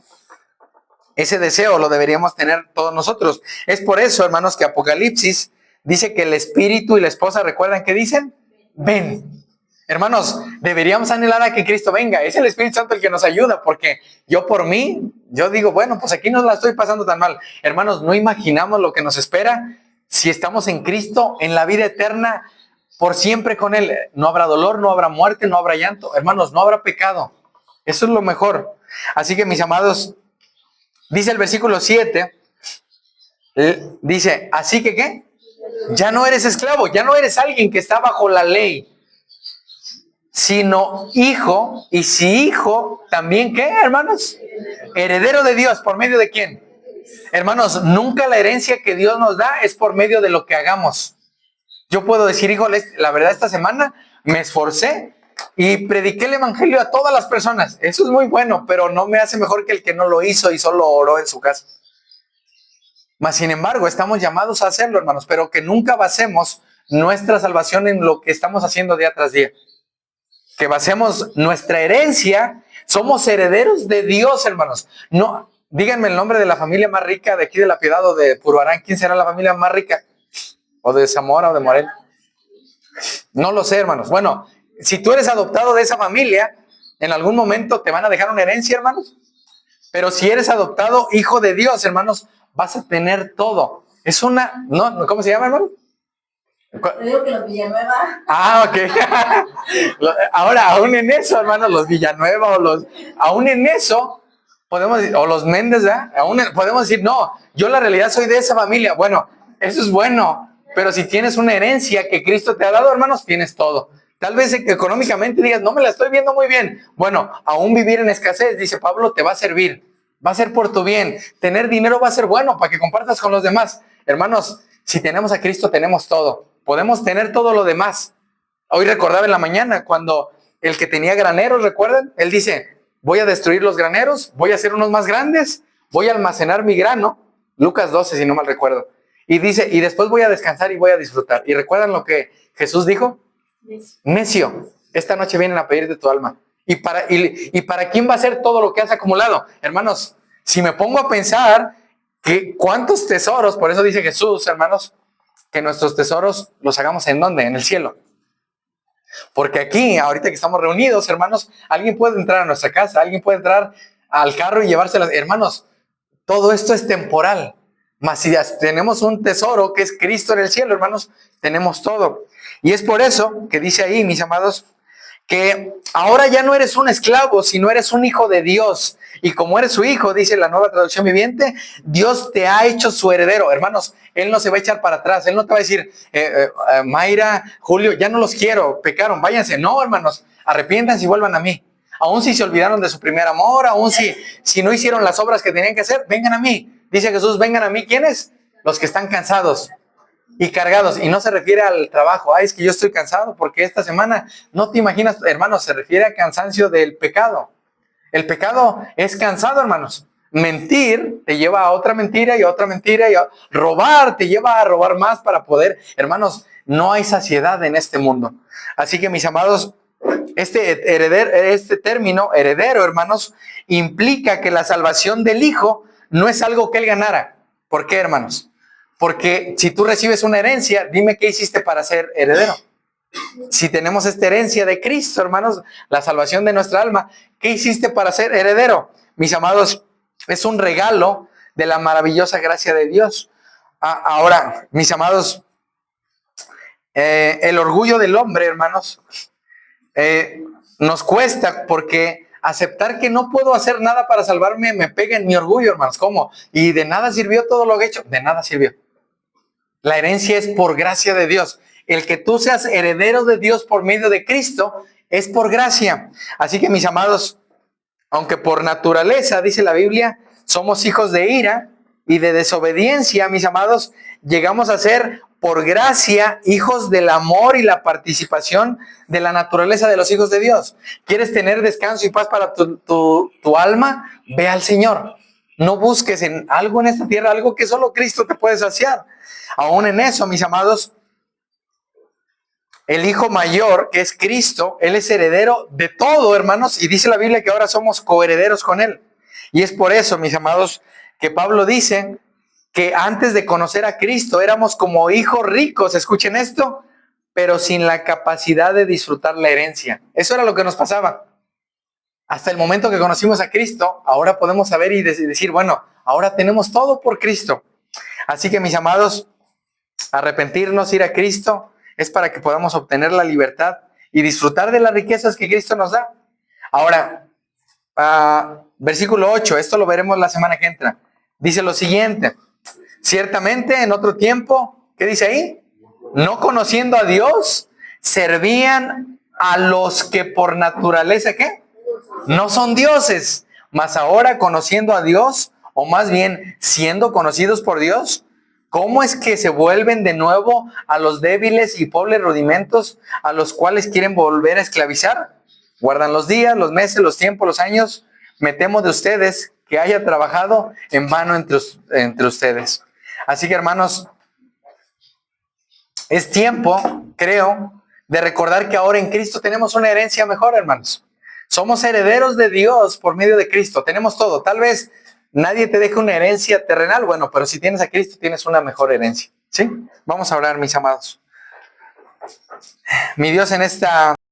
ese deseo lo deberíamos tener todos nosotros. Es por eso, hermanos, que Apocalipsis dice que el espíritu y la esposa, ¿recuerdan qué dicen? Ven. Hermanos, deberíamos anhelar a que Cristo venga. Es el Espíritu Santo el que nos ayuda, porque yo por mí, yo digo, bueno, pues aquí no la estoy pasando tan mal. Hermanos, no imaginamos lo que nos espera si estamos en Cristo, en la vida eterna, por siempre con Él. No habrá dolor, no habrá muerte, no habrá llanto. Hermanos, no habrá pecado. Eso es lo mejor. Así que, mis amados, dice el versículo 7, dice, así que ¿qué? Ya no eres esclavo, ya no eres alguien que está bajo la ley, sino hijo, y si hijo, también ¿qué, hermanos? Heredero de Dios, ¿por medio de quién? Hermanos, nunca la herencia que Dios nos da es por medio de lo que hagamos. Yo puedo decir, híjole, la verdad esta semana me esforcé y prediqué el evangelio a todas las personas. Eso es muy bueno, pero no me hace mejor que el que no lo hizo y solo oró en su casa. Mas, sin embargo, estamos llamados a hacerlo, hermanos, pero que nunca basemos nuestra salvación en lo que estamos haciendo día tras día. Que basemos nuestra herencia, somos herederos de Dios, hermanos. No, díganme el nombre de la familia más rica de aquí de La Piedad o de Purbarán. ¿Quién será la familia más rica? ¿O de Zamora o de Morel? No lo sé, hermanos. Bueno, si tú eres adoptado de esa familia, en algún momento te van a dejar una herencia, hermanos. Pero si eres adoptado hijo de Dios, hermanos, vas a tener todo. Es una, ¿no? ¿Cómo se llama, hermano? Yo digo que los Villanueva. Ah, ok. Ahora, aún en eso, hermanos, los Villanueva aún en eso, podemos decir, o los Méndez, ¿verdad? Podemos decir, no, yo la realidad soy de esa familia. Bueno, eso es bueno, pero si tienes una herencia que Cristo te ha dado, hermanos, tienes todo. Tal vez económicamente digas, no me la estoy viendo muy bien. Bueno, aún vivir en escasez, dice Pablo, te va a servir. Va a ser por tu bien. Tener dinero va a ser bueno para que compartas con los demás. Hermanos, si tenemos a Cristo, tenemos todo. Podemos tener todo lo demás. Hoy recordaba en la mañana cuando el que tenía graneros, ¿recuerdan? Él dice, voy a destruir los graneros, voy a hacer unos más grandes, voy a almacenar mi grano. Lucas 12, si no mal recuerdo. Y dice, y después voy a descansar y voy a disfrutar. ¿Y recuerdan lo que Jesús dijo? Necio, esta noche vienen a pedir de tu alma. ¿Y para quién va a ser todo lo que has acumulado? Hermanos, si me pongo a pensar que cuántos tesoros, por eso dice Jesús, hermanos, que nuestros tesoros los hagamos ¿en dónde? En el cielo. Porque aquí, ahorita que estamos reunidos, hermanos, alguien puede entrar a nuestra casa, alguien puede entrar al carro y llevárselas. Hermanos, todo esto es temporal. Mas si tenemos un tesoro que es Cristo en el cielo, hermanos, tenemos todo. Y es por eso que dice ahí, mis amados, que ahora ya no eres un esclavo, sino eres un hijo de Dios. Y como eres su hijo, dice la Nueva Traducción Viviente, Dios te ha hecho su heredero. Hermanos, Él no se va a echar para atrás. Él no te va a decir, Mayra, Julio, ya no los quiero, pecaron, váyanse. No, hermanos, arrepiéntanse y vuelvan a mí. Aún si se olvidaron de su primer amor, aún si no hicieron las obras que tenían que hacer, vengan a mí. Dice Jesús, vengan a mí. ¿Quiénes? Los que están cansados y cargados. Y no se refiere al trabajo. Ay, es que yo estoy cansado porque esta semana, no te imaginas, hermanos, se refiere a cansancio del pecado. El pecado es cansado, hermanos. Mentir te lleva a otra mentira y a otra mentira. Robar te lleva a robar más para poder. Hermanos, no hay saciedad en este mundo. Así que, mis amados, este término, heredero, hermanos, implica que la salvación del Hijo no es algo que Él ganara. ¿Por qué, hermanos? Porque si tú recibes una herencia, dime qué hiciste para ser heredero. Si tenemos esta herencia de Cristo, hermanos, la salvación de nuestra alma, ¿qué hiciste para ser heredero? Mis amados, es un regalo de la maravillosa gracia de Dios. Ahora, mis amados, el orgullo del hombre, hermanos, nos cuesta porque aceptar que no puedo hacer nada para salvarme me pega en mi orgullo, hermanos. ¿Cómo? Y de nada sirvió todo lo que he hecho. De nada sirvió. La herencia es por gracia de Dios. El que tú seas heredero de Dios por medio de Cristo es por gracia. Así que mis amados, aunque por naturaleza, dice la Biblia, somos hijos de ira y de desobediencia, mis amados, llegamos a ser por gracia hijos del amor y la participación de la naturaleza de los hijos de Dios. ¿Quieres tener descanso y paz para tu alma? Ve al Señor. No busques en algo en esta tierra, algo que solo Cristo te puede saciar. Aún en eso, mis amados, el hijo mayor, que es Cristo, Él es heredero de todo, hermanos, y dice la Biblia que ahora somos coherederos con Él. Y es por eso, mis amados, que Pablo dice que antes de conocer a Cristo éramos como hijos ricos, escuchen esto, pero sin la capacidad de disfrutar la herencia. Eso era lo que nos pasaba. Hasta el momento que conocimos a Cristo, ahora podemos saber y decir, bueno, ahora tenemos todo por Cristo. Así que, mis amados, arrepentirnos, ir a Cristo, es para que podamos obtener la libertad y disfrutar de las riquezas que Cristo nos da. Ahora, versículo 8, esto lo veremos la semana que entra. Dice lo siguiente: ciertamente en otro tiempo, ¿qué dice ahí? No conociendo a Dios, servían a los que por naturaleza, ¿qué? No son dioses, mas ahora conociendo a Dios, o más bien siendo conocidos por Dios, ¿cómo es que se vuelven de nuevo a los débiles y pobres rudimentos a los cuales quieren volver a esclavizar? Guardan los días, los meses, los tiempos, los años. Me temo de ustedes que haya trabajado en vano entre ustedes. Así que, hermanos, es tiempo, creo, de recordar que ahora en Cristo tenemos una herencia mejor, hermanos. Somos herederos de Dios por medio de Cristo. Tenemos todo. Tal vez nadie te deje una herencia terrenal. Bueno, pero si tienes a Cristo, tienes una mejor herencia. ¿Sí? Vamos a orar, mis amados. Mi Dios, en esta